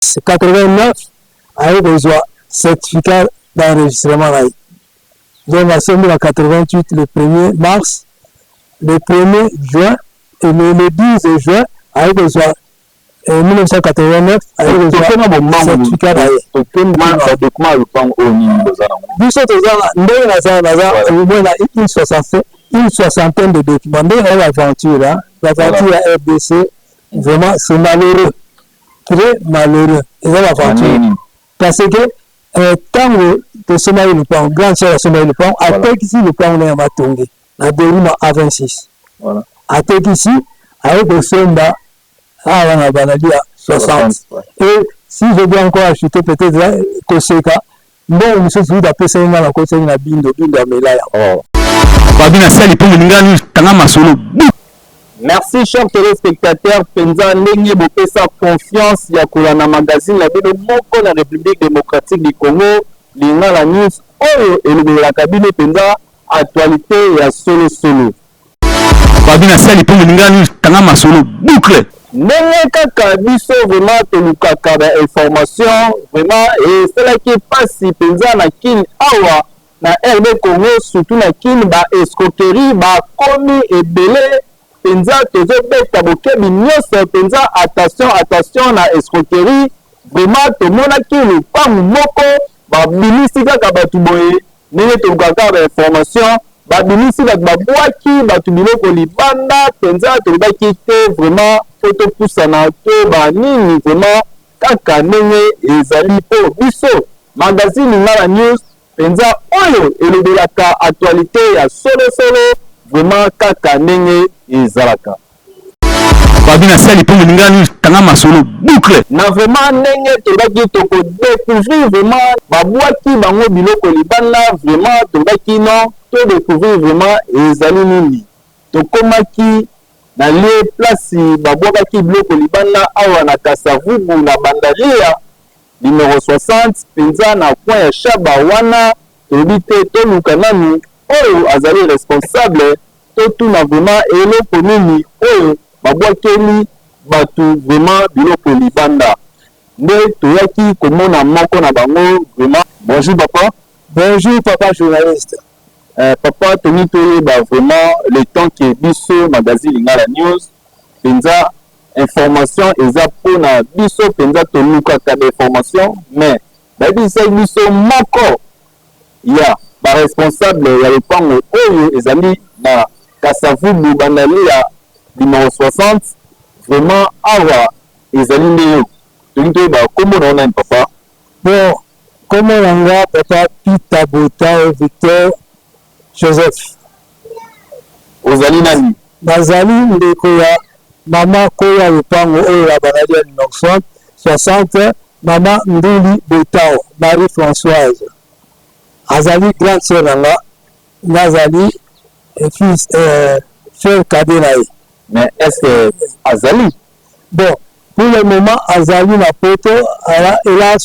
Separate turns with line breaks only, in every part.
89 avec besoin certificat d'enregistrement. Donc, à 88 le 1er mars, le 1er juin et le 10 juin avec besoin 1989 avec besoin certificat une soixantaine de documents. L'aventure RDC, vraiment, c'est malheureux. Très malheureux. Et l'aventure. Parce que tant que Somaï le plan, grand cher Somaï le plan, à tel qu'ici le plan on est à Matongé, à Dérima à 26. À tel qu'ici, avec le Somba, à Banali à 60. Et si je dois encore acheter peut-être Koseka, bon, je suis d'appeler ça une la Koseka, une bindo, à Melaya.
Merci chers téléspectateurs, Penza Ndenge Bopesa confiance ya Kolana magazine la bino moko la République démocratique du Congo, linga la news oyo elobela la cabine Penza actualité ya solo solo.
Babina sali pour linga news tanga masolo boucle.
Ndenge kaka biso vraiment tolukaka ba information vraiment et cela qui passe Penza na kin awa na RD Congo surtout na kin ba escroquerie ba komi ebele Penza tozo beta bokebi nyonso Penza attention na escroquerie vraiment tomona ki le pam moko ba binisi kaka batu boye ndenge tolukaka ba information ba binisi ba bwaki batu biloko libanda Penza tolibaki te vraiment photo pusana to ba nini vraiment kaka ndenge ezali po biso magazine Ngala News Penza oyo elobelaka actualité ya solo vraiment kaka ndenge ezalaka.
Babina sali pour linga news tanga masolo boucle.
Na vraiment ndenge tobaki toko découvrir vraiment babwaki bango biloko libanda vraiment tobaki non to découvrir vraiment ezali nini. Tokomaki na lieu place babwaki biloko libanda awa na Kasavubu na Bandaria numéro 60 Penza na point ya Shaba wana tobite toluka nanu oyo azali responsable tout na vraiment eloko nini oyo babwakeli batu vraiment biloko libanda nde toyaki komona moko na bango vraiment. Bonjour papa journaliste. Papa toni toyeba vraiment le temps que biso magazine Ngala News Penza information eza pona biso Penza tolukaka d'information mais babisa biso moko ya ba responsable ya lopango oyo ezali na Kasavubu Bandalia numéro 60 vraiment awa ezali ndeyo tolito ba kombo na papa.
Bon, comment on va papa Pita Bota Victor Joseph
ozali nani
bazali ndeko ya mama koya lopango oyo ya Bandalia numéro 60 mama Nduli Botao Marie Françoise azali grande sœur nanga nazali fils frère cadet.
Mais est-ce que Azali?
Bon, pour le moment, Azali na poto, elle a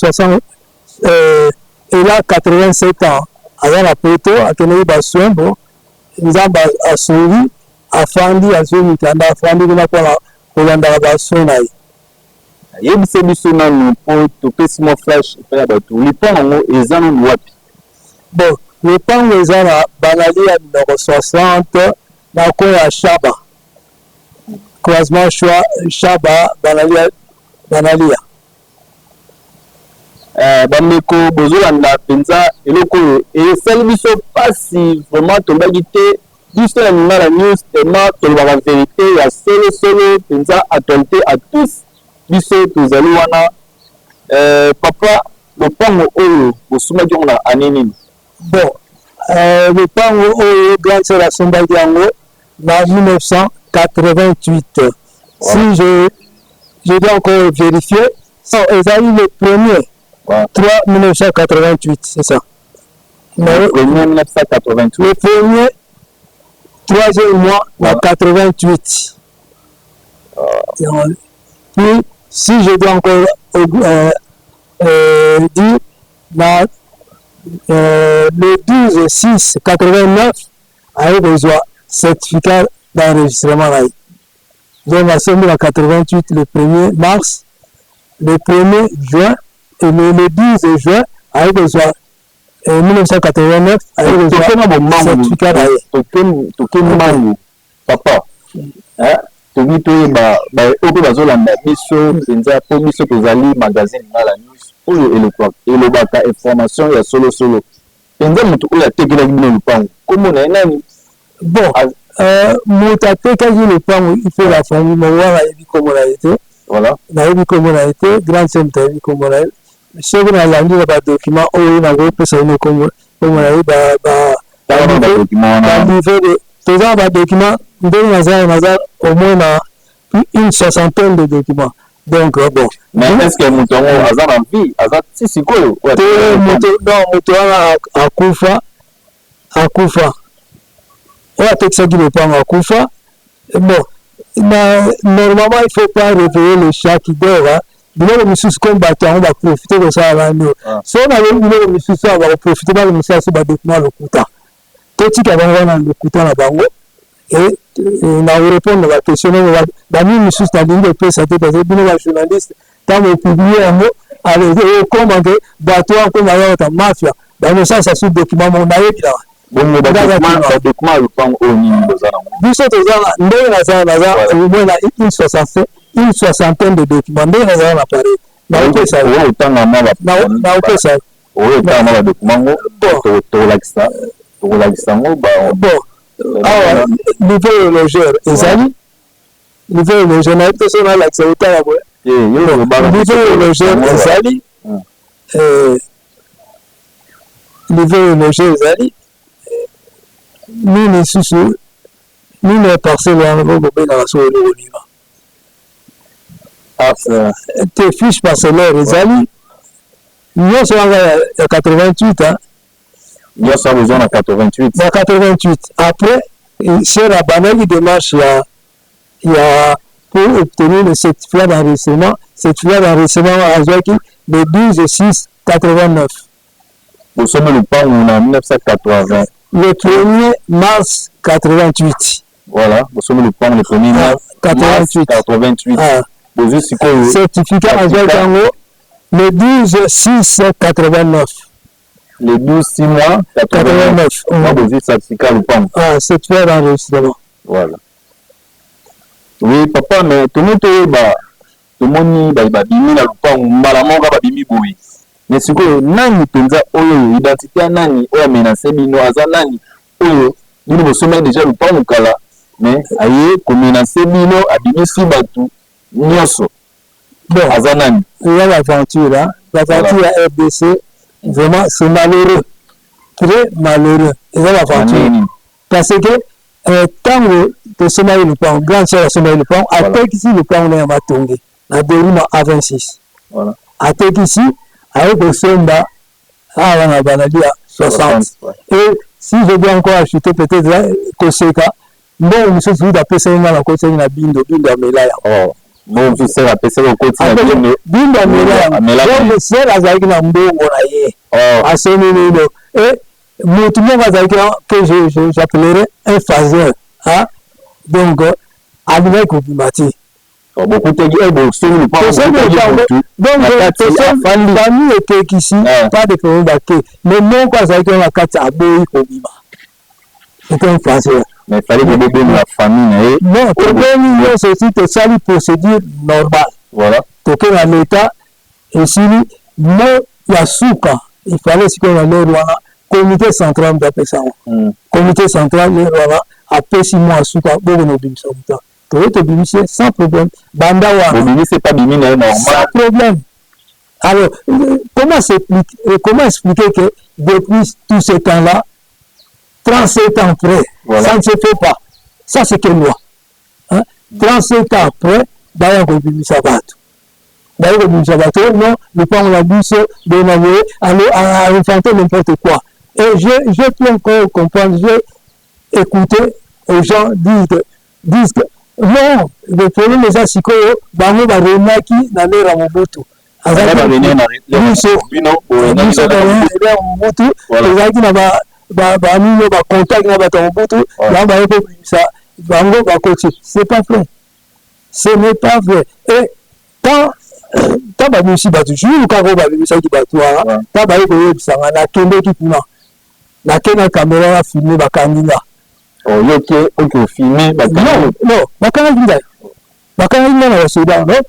87 ans. Azali na poto, a tenu basson, bon, nous avons assouri, afandi, assouri, tanda, afandi, nous avons Kolanda basson.
Yebise biso na nous pour tout mon flash, faire tout. Les points en haut, ils en ont wapi.
Bon, les points ils ont la Bandalia numéro 60, na koya Shaba. Croisement Shaba Bandalia.
Bameko bozolanda Penza eloko et celle biso pasi vraiment tombaki te biso na Ngala News tellement tolobaka vérité ya solo Penza actualité à tous biso tozali wana papa lopango oyo bosumaki na anini.
Bon, lopango oyo grand sœur asombaki yango en 1988. Si je dois encore vérifier, ils ont eu le premier 3 1988, c'est ça.
Le premier 1988.
Le premier 3e mois en 88. Puis, si je dois encore dire, le 12-6-89, avec besoin certificat d'enregistrement. Donc, à 88 le 1er mars, le 1er juin et le 10 juin, avec les 1989, avec les certificat d'ailleurs.
Papa, tobi toyeba oyo bazolanda biso mpenza po biso tozali magazine ngala news oyo elobaka information ya solosolo mpenza moto oyo atekelaki bino lupango kombo na ye nani?
Bon, moto atekaki lupango il faut la famille mowa nayebi kombo na ye te, nayebi kombo na ye te, grande sœur tayebi kombo na ye soki nalandi na badocument oyo nakopesa bino kombo na ye balivre toza na badocument ndenge naza au moins na une soixantaine de documents. Donc, bon.
Mais est-ce que moto aza na vie aza ti sikoyo
moto wana akufa oyo atekisaki lopango akufa. Bon, normalement il faut pas réveiller le chat qui dort. Biloko misusu comme bato yango baprofite kosala nani so nayebi biloko misusu ayo bakoprofite balongisa so badocument lokuta totika bango wana lokuta na bango et na répondre à la question bami misusu nalingi opesa te parce que bino bajournaliste ntango opublie yango okoma ke bato akoma yaka mafia bamosasa su document mo nayebi biso toza ndenge naza omoi na une soixantaine de documents ndenge nazala na pareil naopesa
yango
bon awa niveau logeur ezali niveau logeur nayebi te so nalakisa otala boye niveau logeur ezali niveau logeur ezali nini susu nini parcelle wana bokobengaka so olonima te fiche parcellaire ezali nyonso wanga ya 88
nyonso besoin na 88
na 88 après c'est la banale démarche ya pour obtenir le certificat d'enregistrement azwaki le 12/6/89
bosombi lupango na 1980
le 1er mars 88
voilà bosombi lupango le 1er mars 88 bozwi sikoyo
certificat azwaki yango le 12/6/89
le 12/6 mois 89 bozwi certificat lupango
certificat d'enregistrement
voilà. Oui, papa, mais tout le monde tomoni babimi na lupango mbala moko babimi boyi. Mais siko nani penza oyo identité ya nani oyo menace bino aza nani oyo bino bosoma déjà lupango kala mais aye ko menace bino abimisi batu nyonso.
Bon,
aza nani?
L'aventure ya RDC vraiment c'est malheureux. Très malheureux. Et l'aventure parce que tango tosoma lupango grand sœur asoma lupango atekisi lupango na ya matonge na Derima A26
voilà
atekisi aye kosomba awa na banali ya 60 et si je dois encore acheter peut-être koseka mbongo mosusu apesa ye nga na kotisaki na bindo amela yango
bon tu sais apesa kokoti na
bindo amela yango sel azalaki na mbongo na ye asoni nino et motu moko azalaki que j'appellerais un phaseur donc alimaki kobima te bami etekisi pas de problème bake mais moko azalaki na kati aboyi kobima c'était un phaseur
mais fallait que bébé la famille
non tobeni nyonso aussi tosali procédure normale
voilà
toke na l'état esili mo ya suka il fallait sikoyo na lero wana comité central d'apesa comité central wana apesi mo asuka boko no bimisa muta to bimisa sans problème banda wana
bimisa pas bimina normal
sans problème. Alors comment expliquer que depuis tout ce temps-là 37 ans après voilà. Ça ne se fait pas ça c'est que loi 37 ans après baya ko bimisa bato non le pas on l'a dit c'est de manière à inventer n'importe quoi. Et je peux encore comprendre, j'ai écouté aux gens disent que non, le problème est ça, c'est que Bango va remarquer dans les Ramobutu. C'est pas vrai. Ce n'est pas vrai. Et quand taba aussi batu jour ka ko ba bisa ki batu a taba ko yebisanga na kende ki kuna na kena caméra la filmer bakandinga
ok filmer bakandinga
non bakandinga na soda non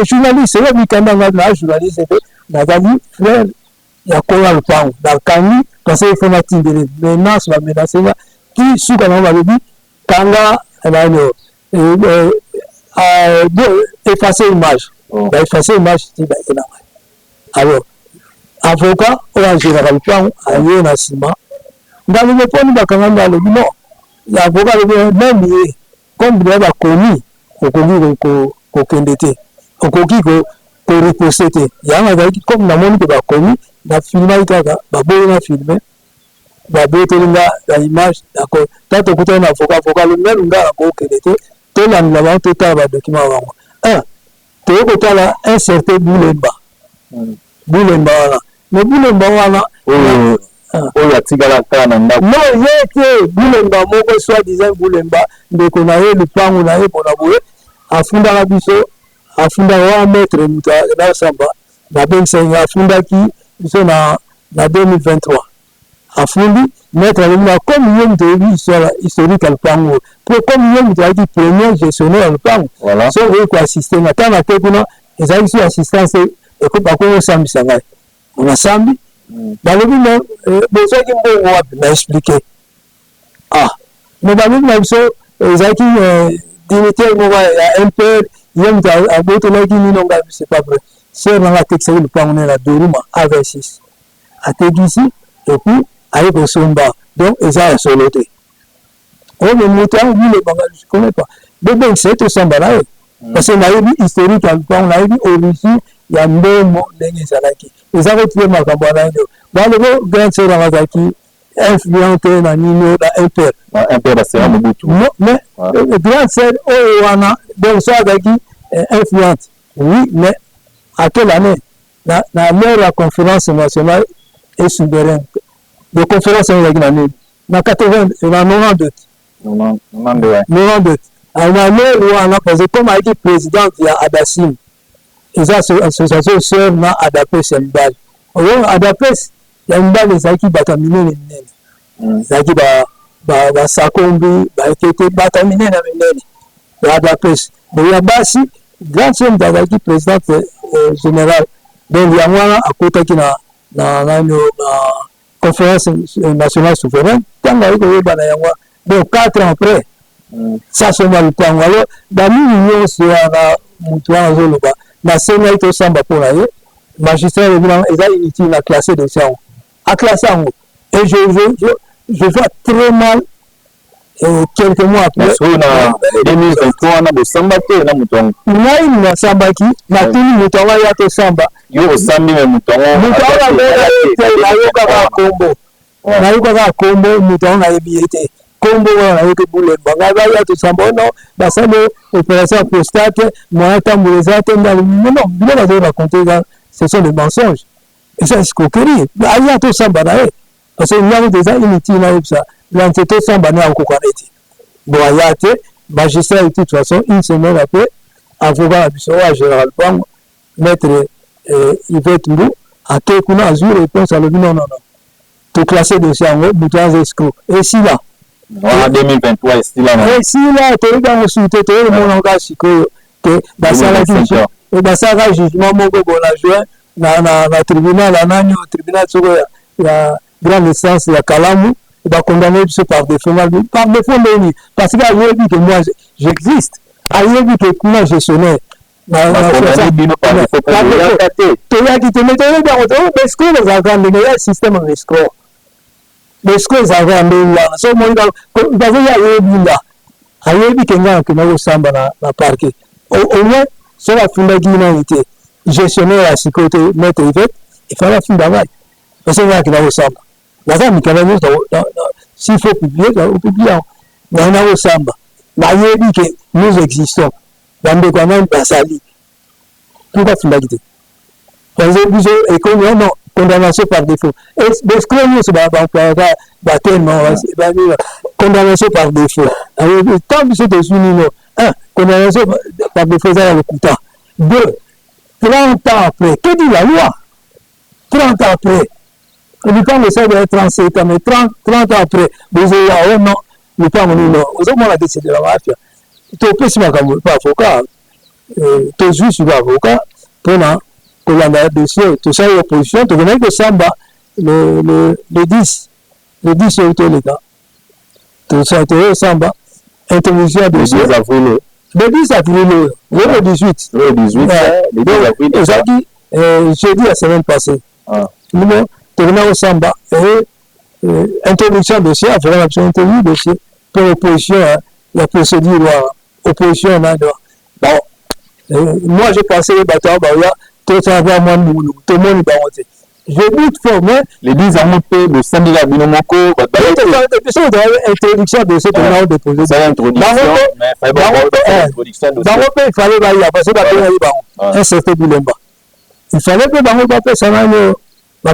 journaliste là mikanda na journaliste na dali frère ya kola lupango na kangi parce que faut matindele menace la menace qui suka na balobi kanga na no effacer image effacer image ti ba ina alors avocat oya général lupango aye na sima ndalo moponi bakanga balobi non ya avocat même comme bien ba connu okoki kokende te okoki koreposte te yango azalaki comme namoni ke bakomi na filmaki kaka baboyi na filme babotelinga na image d'accord ta tokutani na avocat lunga nakokende te tolandela bango totala badocument bango toye kotala un certain bulemba wana mais bulemba wana
oyo atikala kaka na ndako
non ye te bulemba moko soit disant bulemba ndeko na ye lupango na ye mpona boye afundaka biso afundaka wa maître mutu nasamba na bengisenga afundaki biso na 2023 afundi maître alobina comme ye mutu oyebi histoire historique ya lupango po comme ye mutu ayaki premier gestionnaire ya lupango so oye koassiste nga ntango ate kuna ezalaki so assistance bakoki osambisa ngai onasambi balobi me bozwaki mbongo wapi na explike me balobi na biso ezalaki dignitaire moko ya MPR ye mutu abotelaki nino ngai c'est pas vrai ser nanga atekisaki lupango ne na doruma A26 atekisi epuis aye kosomba donc eza ya solo te oyo moto yango bilebanga je connais pas bebengisa ye tosamba na ye parce que nayebi historique ya lupango nayebi origine ya mbongo ndenge ezalaki eza kotie makambo wana nio baloko grand sœur nanga azalaki influente na nino na MPR
asera mobutu
mais grand sœur oyo wana donc so azalaki influente oui mais à quelle année na l'heure la conférence nationale et souveraine de conférence ezalaki na nini na 80 na 92 na l'heure wana parce que comme ayaki présidente ya Adasim eza association sœur na ADAPES ya mibali oyo ADAPES ya mibali ezalaki bato ya minene ezalaki basakombi baekete bato ya minene ya ADAPES mais ya basi grand sœur mutu azalaki présidente générale donc yango wana akotaki na conférence nationale souveraine ntango ayi koyebana yango donc 4 ans après sasomba lupango alors bamingi nyonso wana mutu wana azoloba nasengaki tosamba mpo na ye magistrat ebina eza inutile na classe dossier yango aclasse yango et je vois très mal quelques mois après
na 2023 na bosamba te na mutu wango
ngai nasambaki natuni mutu wango ya tosamba
yo osambi me mutu wango
nayokaka kombo mutu wango nayebi ye te kombo wana nayoki bulemba ngai baya tosamba ono basali opération prostate moyen tambola eza te ndalo non bilo bazali raconte ce sont des mensonges eza escroquerie aya tosamba na ye parce que nyango déjà inutile nayebisa lante tosamba ne akokana ete bon aya te magistrat de toute façon une semaine après avocat na biso oyo général pango maître Yvette Mbu ake kuna azwi réponse alobi non toclasse dossier yango mutu aza escroc esila
wana 2023
esila toyebi yango suki te toyebi monaka sikoyo ke basalaka jugement moko bona juin na tribunal anani tribunal soko ya grande instance ya Kalamu bakondamne biso par défaut ndeni parce que ayebi que moi j'existe ayebi que kuna gestionnaire toyaki te mais toyebi yango escroc ezalaka ndenge ya système ya escroc l'escroc ezalaka ndenge wana so omoni bazoya ayebi ke ngai nakenda kosamba na parquet au moins soki afundaki nani te gestionnaire ya sikoyo te maître Yvette efali afunda ngai parce que ngai nakenda kosamba naza mikanda nyonso s'il faut publier opublie yango ngai nakosamba nayebi ke nous existons bandeko yanani basali pourquoi afundaki te parce que biso ekomi non condamnation par défaut escroc nyonso baemployaka batema condamnation par défaut tant biso tozwi nino un condamnation par défaut eza ya lokuta deux 30 ans après, que dit la loi? 30 ans après. Et puis quand le ça doit être 37 ans, mais 30 ans après, vous avez un an, le pas mon nom. Vous avez la décision de la mafia. Tu peux se mettre comme pas avocat. Tu juste pas avocat. Pendant que l'on dossier, tout ça est opposition, tu connais que ça le 10 c'est les gars. Tout ça est samba. Intervention de dossier. Le 10 avril, le 18.
Le 18, le 10 avril.
Aujourd'hui, jeudi la semaine passée. Nous, tournons au Samba et introduction de dossier, après l'option interview dossier pour l'opposition, la procédure opposition. Bon, moi j'ai passé le bateau, tout ça va moi, tout le monde est monté. Je doute fort, mais
les 10 ans montés de Sandila Binomoko,
introduction de dossier pour nous déposer.
C'est l'introduction, mais
dans mon pays, il fallait parce que un certain Boulemba. Il fallait que dans mon papier, ça va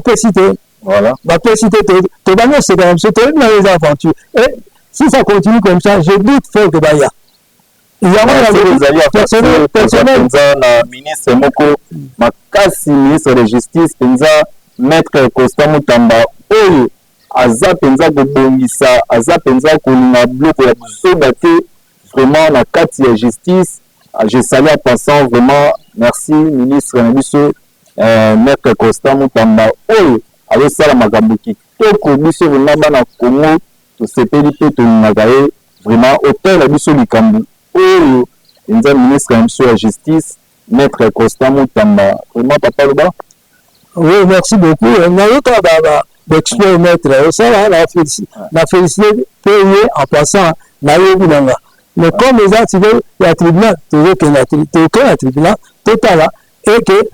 pas citer.
Voilà.
Va pas citer. Tu vas c'est quand même ce que dans les aventures. Et si ça continue comme ça, je doute fort que Baya. Il y a un personnel.
Ministre Moko, Makasi, ministre de Justice, Maître Costa Mutamba, Oyo, Aza Penza Gobongisa, Aza Penza Kolina Bloko, vraiment la carte de justice. Je salue en passant vraiment, merci, ministre Maître Costa Mutamba, Oyo, avec ça la Magabuki. Toko, Bisso, Nabana Kongo, to sepeli pe to Nagaye, vraiment, auteur la Bisso Likambu, Oyo, ministre de la Justice, Maître Costa Mutamba, vraiment, papa Loba.
Oui, merci beaucoup. On a eu d'expert maître. Ça, la félicité payée en passant, mais comme les activés, il y a tribunal, toujours qu'il y a tribunal, total, et que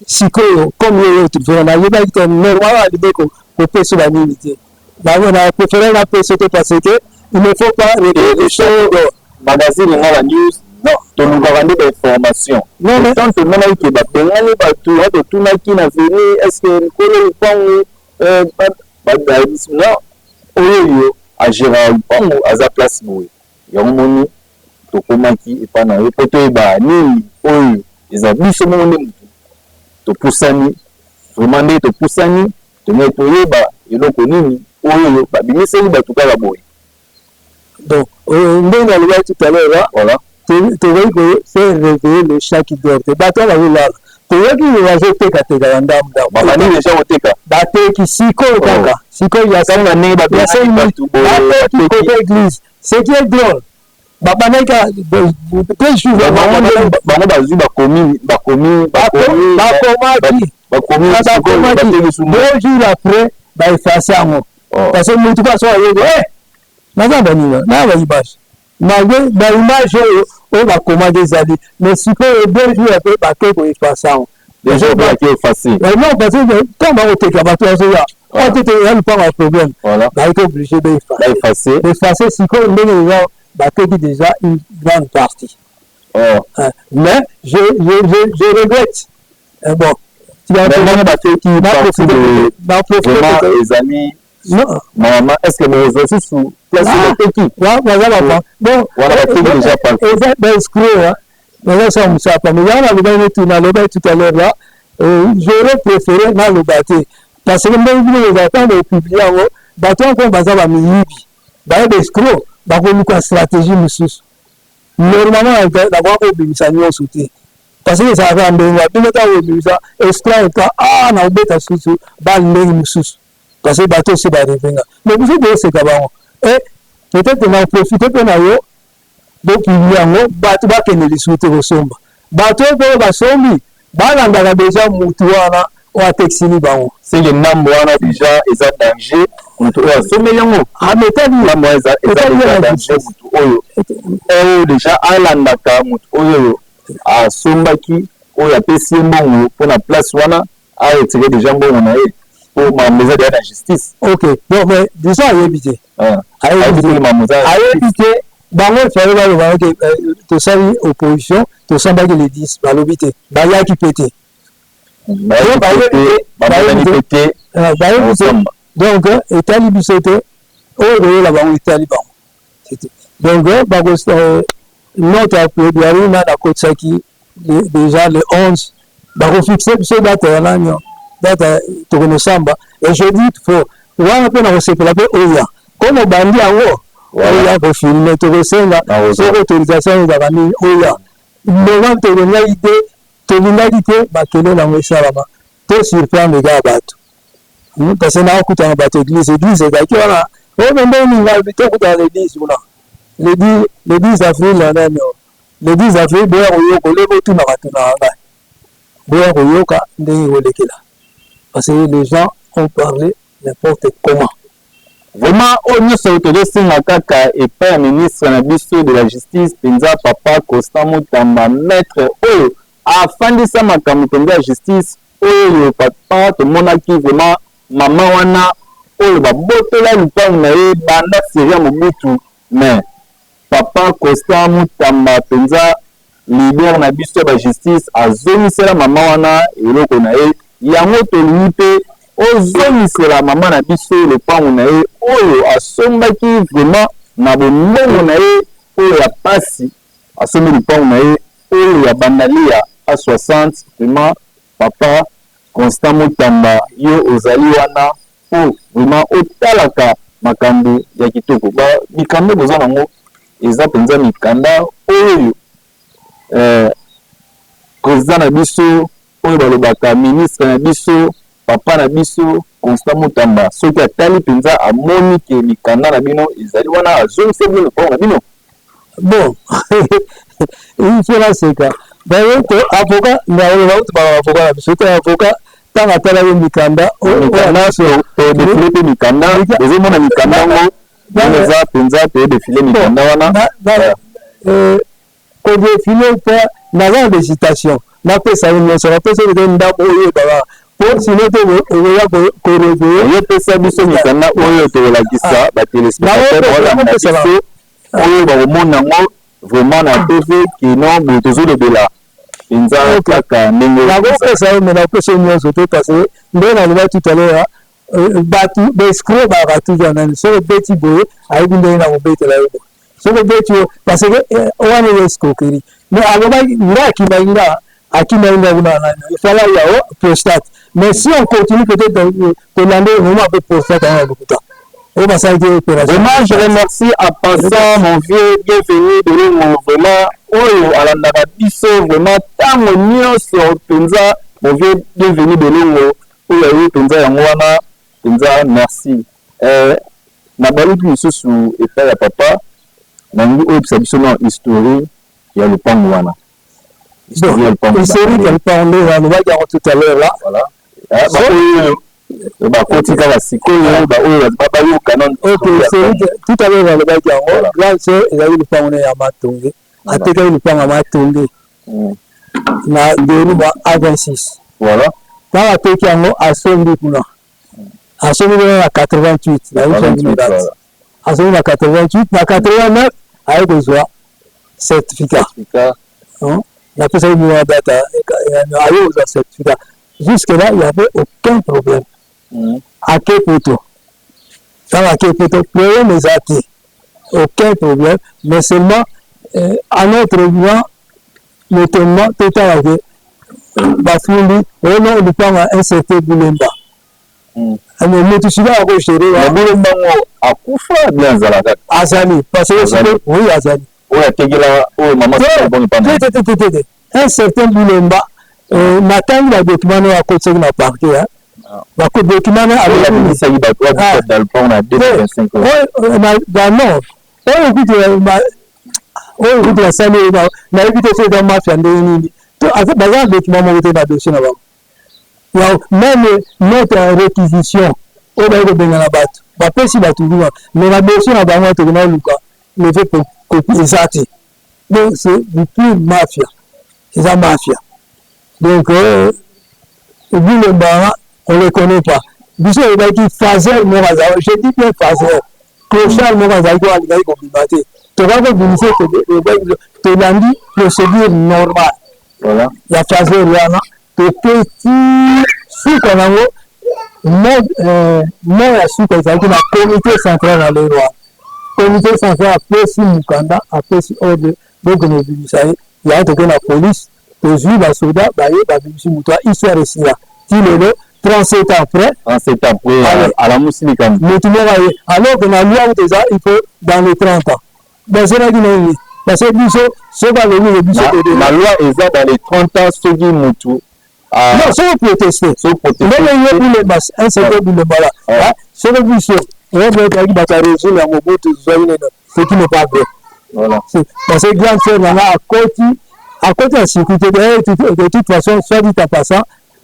si comme il y a un tribunal, normalement, il faut payer sur la unité. On a préféré la paix parce qu'il ne faut pas régler les choses.
Magazine, la news. Non, tu nous as des informations. Non, mais quand tu m'as dit que tu as tout qui n'a venu, est-ce que nous connaissons non, oui, à Gérard Pang, à sa place, oui. Il y a un moment, tu as qui est pas dans le côté, oui, ils ont mis ce moment, tu pousses à nous, vraiment, tu pousses à nous, tu mets pour eux, ils l'ont connu, oui, mais c'est tout à la boue.
Donc, on a le tout à l'heure, voilà. Tu vois que c'est réveiller le chat qui dort. Tu vois que tu vas jeter Katega en dame. Qui si il y a ça, il y a 5 minutes. Qui côté église. C'est qui est drôle. Babaneka, deux jours. Deux jours après, il fait ça. Parce que nous, façon, malgré l'image on va commander des années, mais si que 2 jours après, il fait ça.
Les gens sont faciles.
Non, parce que quand on va on a pas un problème. Voilà. Il est obligé d'effacer. D'effacer, si que les gens déjà une grande partie. Mais je regrette. Bon,
tu as vraiment les amis. Non. Maman, est-ce que nous aussi sous place de qui?
Bon, voilà, déjà pas. Tout à l'heure là, j'aurais préféré dans le bâtiment. Parce que même si les attentes de publier, bâton qu'on va avoir mis, des escrocs, une stratégie, normalement, d'avoir oublié ça, nous soutien. Parce que ça va en bien, ça, escroc, on a oublié ça, parce que le bateau c'est arrivé. Mais vous savez, c'est qu'avant, et peut-être qu'on a profité pour nous, donc il y a un bateau qui ne discute au sombre. Bateau pour la sombre, on a déjà Moutouana ou à Texini.
C'est le nom déjà, ils ont danger. On a sommet.
Ah, mais t'as dit,
déjà, à l'Andaka, à Sombaki, ou à Pessimon, pour la place, à retirer des jambons, on a eu. Pour ma maison de la justice.
Ok, bon, mais déjà, à éviter. À éviter. Il fallait que ça opposition, que ça va les 10, à l'obité. Il y a qui pété. Donc, État libicété, là-bas, on était liban. Donc, notre appel, il y a une côte qui déjà le 11 bakofixe biso date ya nani date tokende samba et je dis fo wana mpe na kosepela mpe oya kono obandi yango oya kofilme tokosenga soko autorisation ezaka nini oya moment tolingaki te bakele nango esalama to surprendre eka ya bato parce nakokutana bato église ezalaki wana omende oninga tokutana l'église kuna le 10 avril nani le 10 avril boya koyoka oleka otunaka tunaka ngai boya koyoka ndenge kolekela parce que les gens ont parlé n'importe comment.
Vraiment, on a sorti de Singakaka et père ministre na biso de la justice, Penza Papa Constant Mutamba, maître afin de ça makambo la justice, le papa te monaki vraiment maman wana ba botola lupang na e banda seria mobutu mais papa Constant Mutamba Penza leader na biso de la justice azomisela maman wana eloko na e yango to limite ozomisela mama na biso le pango na ye oyo asombaki vraiment na bombongo na ye oyo ya pasi asombi lupango na ye oyo ya bandalia a 60 vraiment papa Constant Mutamba yo ozali wana po vraiment otalaka makambo ya kitoko ba mikambo boza nango eza penza mikanda oyo président na biso oyo balobaka ministre na biso papa na biso Constant Mutamba soki atali penza amoni ke mikanda na bino ezali wana azongise bino mpo na bino
bon il faut la seka bayo to avocat ndaolo ba utba avocat na biso to avocat tanga tala yo mikanda
mikanda so to défiler mikanda ezo mona mikanda ngo za penza to défiler mikanda wana
ko défiler ta na la législation na pesa une so na pesa de ndabo oyo baba pour sinon oya ko réveiller
yo pesa biso mikanda oyo to la kisa ba téléspectateur wala na biso oyo ba mona ngo vraiment na TV qui non mais toujours de là penza kaka ndenge
na pesa mais na pesa une so to parce que ndena ni tout à l'heure batu bescro ba batu jana so beti boy ayi ndenge na mobete la yo so beti parce que wana l'escroquerie mais aloba ngaki mainga akimainga kuna nani il fallait yao prostate mais si on continue peut-être de l'année vraiment un peu prostate à l'hôpital on va s'arrêter opération.
Vraiment je remercie à passant mon vieux bienvenu de l'homme vraiment oyo alandaka biso vraiment tango nyonso penza mon vieux bienvenu de l'homme oyo ayi penza yango wana penza merci na baluki lisusu epai ya papa nangi oyo pesa biso na histoire ya lupango wana.
C'est celui qui a parlé, on va dire tout à l'heure là.
Voilà. Ok,
tout à l'heure, on va dire, là, c'est le panneau à Matongue. À Téka, le panneau à Matongue. Na de A26.
Voilà.
Dans la Téka, à Sombi, à Sombi, à 88. À Sombi, à 88. À 89, avec des oies. Certificat. La personne qui a data, certificat. Jusque-là, il n'y avait aucun problème. À quel poteau? Dans la Képoto, problème les acquis. Aucun problème. Mais seulement, à notre niveau, notamment, tout à l'heure, Bafouli, on a eu un certain Boulemba. Mais tu suis là à gauche,
Boulemba a Koufa, bien Zalagat.
Azali, parce que oui, Azali. Un certain Boulemba, Nathan la document à côté de la partie. La document à même notre réquisition, on va y revenir la batte. Pas si la toujours, mais la dossier à Bango, le fait pour copier ça. Donc c'est du plus mafia. C'est la mafia. Donc, le Boulemba, on ne le connaît pas. Bissot, il a dit Fazel Moraza. Je dis bien Fazel. Clochard Moraza, il doit aller compliquer. Tu vas vous dire que tu l'as dit, procédure normale.
Voilà.
Il y a Fazel Rana. Tu petit sous qu'on a moi, la sous qu'on a le comité central à l'Europe. Comité central après si Mukanda, après si ordre. Donc, il y a la police. tozwi basoda baye babimisi moto histoire esila ti lelo 37 ans après
37 ans après alamusi likambo
motu moko aye alors que na loi eza il faut dans les 30 ans bazalaki na nini parce que biso so balobi biso
la loi eza dans les 30 ans soki motu
non soki protester ndenge ye bileba insecteur bileba la soki biso oyebetaki bato ya régime ya mobutu zwaki neno ce qui n'est pas vrai.
Voilà.
Parce que grand frère nana à côté de sécurité de toute façon soit dit en passant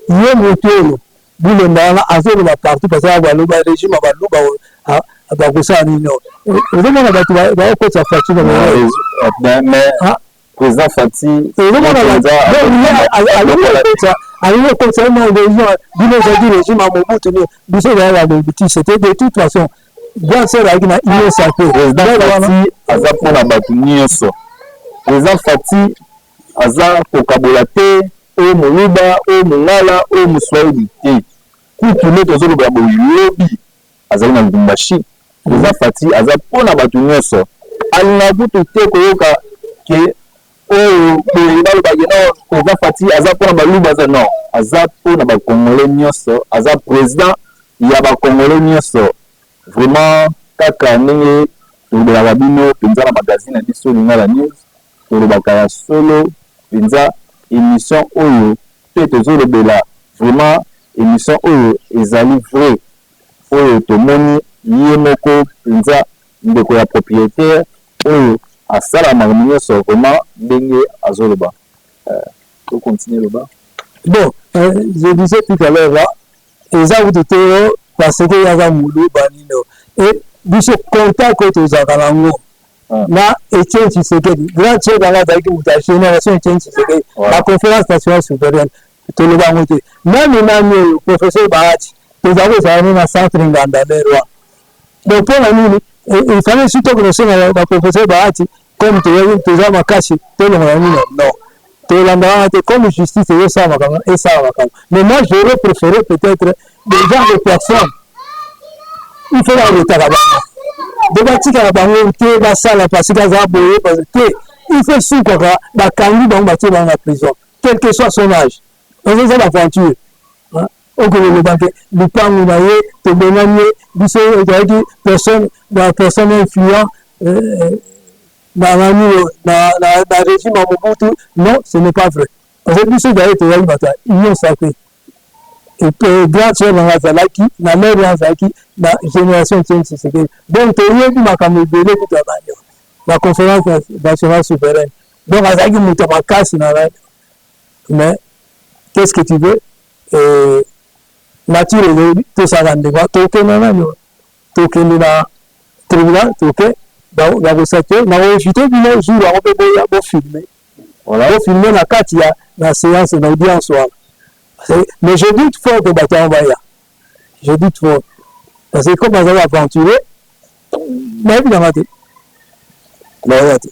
il y a moto bileba na azoloba partout parce que abaloba régime abaloba abakosa nini ozomona bato baokotisa fati
mais président Fati
alokotisa région bino ezaki régime ya mobutu biso balobi ti c'était de toute façon grand sœur ayaki na union sacré
Fati aza mpona bato nyonso président Fati aza kokabola te oyo moluba oyo mongala oyo moswahili te kutune tozoloba boyobi azali na lubumbashi président Fati aza mpona bato nyonso alinga kutu te koyoka ke oyo boye balobaki no président Fati aza mpona baluba aza non aza mpona bakongole nyonso aza président ya bakongole nyonso vraiment kaka ndenge tolobelaka bino mpenza na magazine ya biso lingala news tolobaka ya solo mpenza émission oyo mpe tozolobela vraiment émission oyo ezali vrai oyo tomoni ye moko mpenza ndeko ya propriétaire oyo asalamaka nyonso vraiment ndenge azoloba tocontinue loba
bon je disais tout à l'heure là eza kutu te parce que yaza mulu banino et biso contact oyo tozalaka nango na Etienne Tshisekedi grand chef nanga azalaki moto ya génération Etienne Tshisekedi la conférence nationale souveraine toloba yango te nani nani oyo professeur Bahati tozali kozala na centre nganda merwa donc mpona nini il fallait surtout konosenga na professeur Bahati comme toza makasi tolongola nini non tolandaka te comme justice ezosala makambo esala makambo mais moi j'aurais préféré peut-être des gens de personnes il faut baretaka bango de batikaka bango te basala parce que aza boye te il faut sukaka bakangi bango batie bango na prison quel que soit son âge eza baventure okololoba te lupangu na ye tobengani ye biso ezalaki personne influent na régime ya mobutu non ce n'est pas vrai parce que biso ezali tozali bato ya union sacrée grand chef nanga azalaki na lere azalaki na génération Etienne Tshisekedi donc toyebi makambo ebele kutu ya banio la conférence nationale souveraine donc azalaki moto makasi na nani mais qu'est-ce que tu veux nature ezobi tosala ndeko tokende nani tokende na tribunal toke bakosate nakoinvite bino jour yango mpe boya bofilme na kati ya na séance na audience wana mais je doute fort que bato yango baya je doute fort parce que comme bazali aventuré nayebi nanga te nayebi te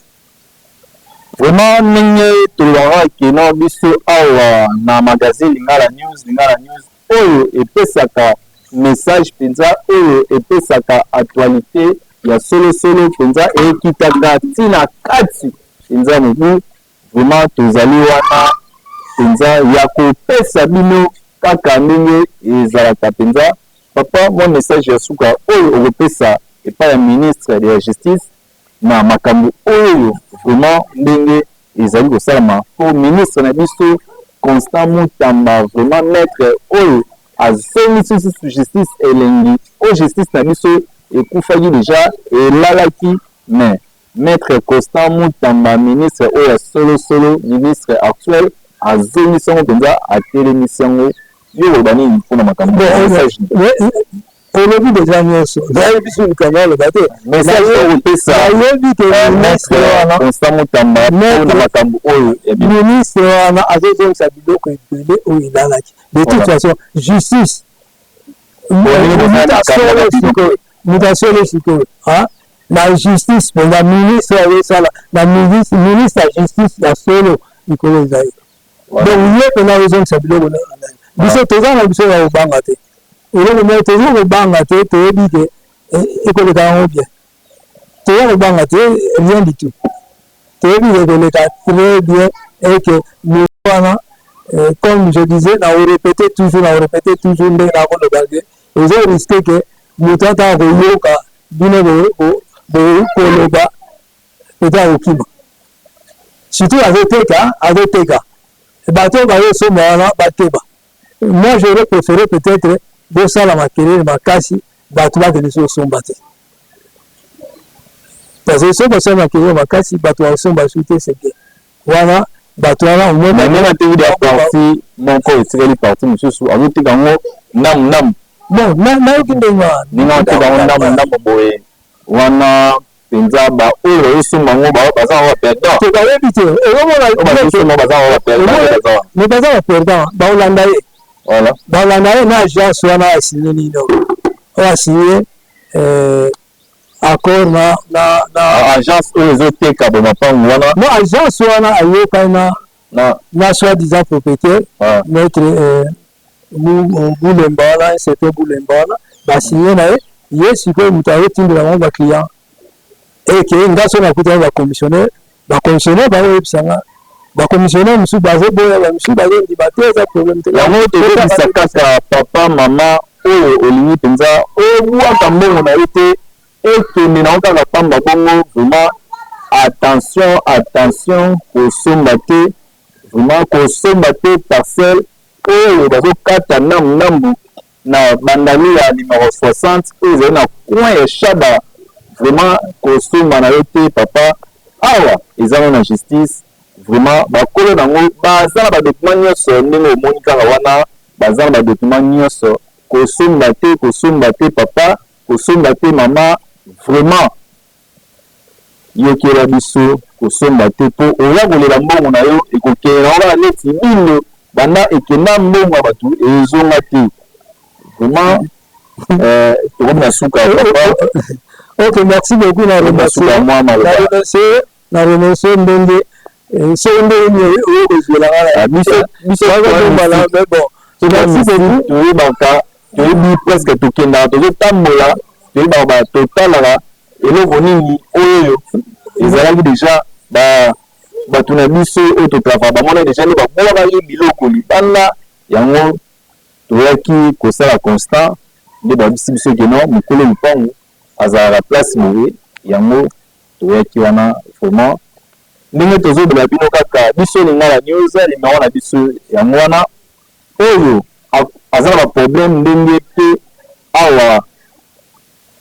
vraiment ndenge tolobaka keno biso awa na magazine lingala news oyo epesaka message mpenza oyo epesaka actualité ya solosolo mpenza ekitaka ntina kati mpenza mobu vraiment tozali wana mpenza ya kopesa bino kaka ndenge ezalaka mpenza papa mwa message ya suka oyo okopesa epai ya ministre de la justice na makambo oyo vraiment ndenge ezali kosalama po ministre na biso Constant Mutamba vraiment maître oyo azongisi justice elengi oyo justice na biso ekufaki deja elalaki mais maître Constant Mutamba ministre oyo solo ministre actuel azongisi yango mpenza atelemisi yango yo oloba nini mpona makambo
olobi deja nyonso nayebi biso likanga oloba te nayebi ke
Constant Mutamba mpona makambo oyo
ministre wana azozongisa biloko ebele oyo elalaki de toute façon justice mutasolo sikoyo na justice mpenza ministre azosala na ministre ya justice ya solo likolo ezali donc ye mpena azozongisa biloko biso toza na biso ya kobanga te eloko moko toza kobanga te toyebi ke ekoleka yango bien toza kobanga te rien du tout toyebi ke ekoleka très bien eke comme je disais, on répétait toujours, ils ont risqué que Moutata Royoka, Bino Koloba, peut-être Okima. Surtout avec Teka. Et bateau va y se mettre Bateba. Moi, j'aurais préféré peut-être Bossa la Makere, Makasi, Batouba que les choses sont battus. Parce que ce que c'est Makere, Makasi, Batouba sont battus, c'est que voilà. Batouana, au moins,
mais même à télé de parti, mon corps est tiré parti, monsieur Sou, avec tes gants, nam.
Bon,
non, tes gants, nam, boy. Wana, Penzaba, ou sont mango, bazar, va perdre.
Tu vas éviter. Et on va perdre. Dans l'andaï.
Voilà.
Dans l'andaï, on a déjà signé. On a signé accord na
agence où les autres câbles n'a pas voilà.
Non, agence na soi-disant propriétaire notre Boulembala, c'était Boulembala, bah signé na yes que nous avons tin de la client et que nous avons coûté va commissionnaire ba websanga ba commissionnaire monsieur basé boya monsieur basé débattre ça problème
la moto de sakaka papa maman o olingi penza o bua kambo na été et que nous n'avons pas pamba bongo vraiment attention au sombate vraiment au sombate parcelle et bazo kata nambu na bandali ya numéro 60 et na coin ya shaba vraiment au somba na été papa awa ezana na justice vraiment ba kolo nango bazala ba document nyonso ndenge omonika wana bazala ba document nyonso ko sombate papa ko sombate mama vraiment yokela biso kosomba te po oya kolela mbongo na yo ekokela ola neti bino banda ekenda mbongo ya bato ezonga te vraiment tokomi suka papa.
Ok, merci beaucoup na remercier ndenge so ndenge oyo kozwela
biso mais bon merci beaucoup toyebaka toyebi presque tokendaka tozotambola toyebaka totalaka eloko nini oyo ezalaki deja bato na biso oyo totrava bamona deja nde babwakaki biloko libanda yango toyaki kosala constant nde babisi biso keno mokolo lupango azalaka place boye yango toyaki wana vraiment ndenge tozobela bino kaka biso lingala news limero na biso yango wana oyo aza na baproblème ndenge mpe awa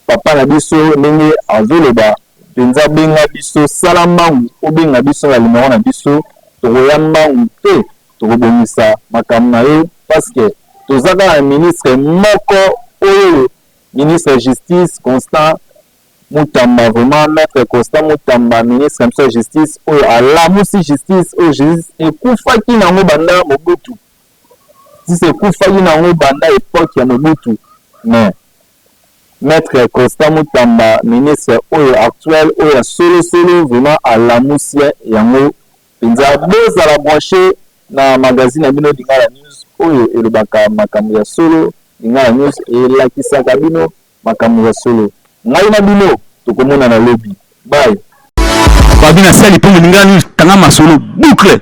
papa na biso ndenge azoloba penza benga biso sala mbangu obenga biso na limero na biso tokoya mbangu te tokobongisa makambo na yo parce que tozaka na ministre moko oyo ministre ya justice Constant Mutamba vraiment maître Constant Mutamba ministre ya justice oyo alamusi justice oyo justice ekufaki nango banda Mobutu justice ekufaki nango banda époque ya Mobutu mais maître Constant Mutamba ministre oyo actuel oyo solo vraiment à la moussière yango penza bozala branché na magazine ya bino Lingala News oyo elobaka makambo ya solo Lingala News elakisaka bino makambo ya solo ngai na bino tokomona na lobby bye
babina sali pour Lingala News tanga masolo boucle.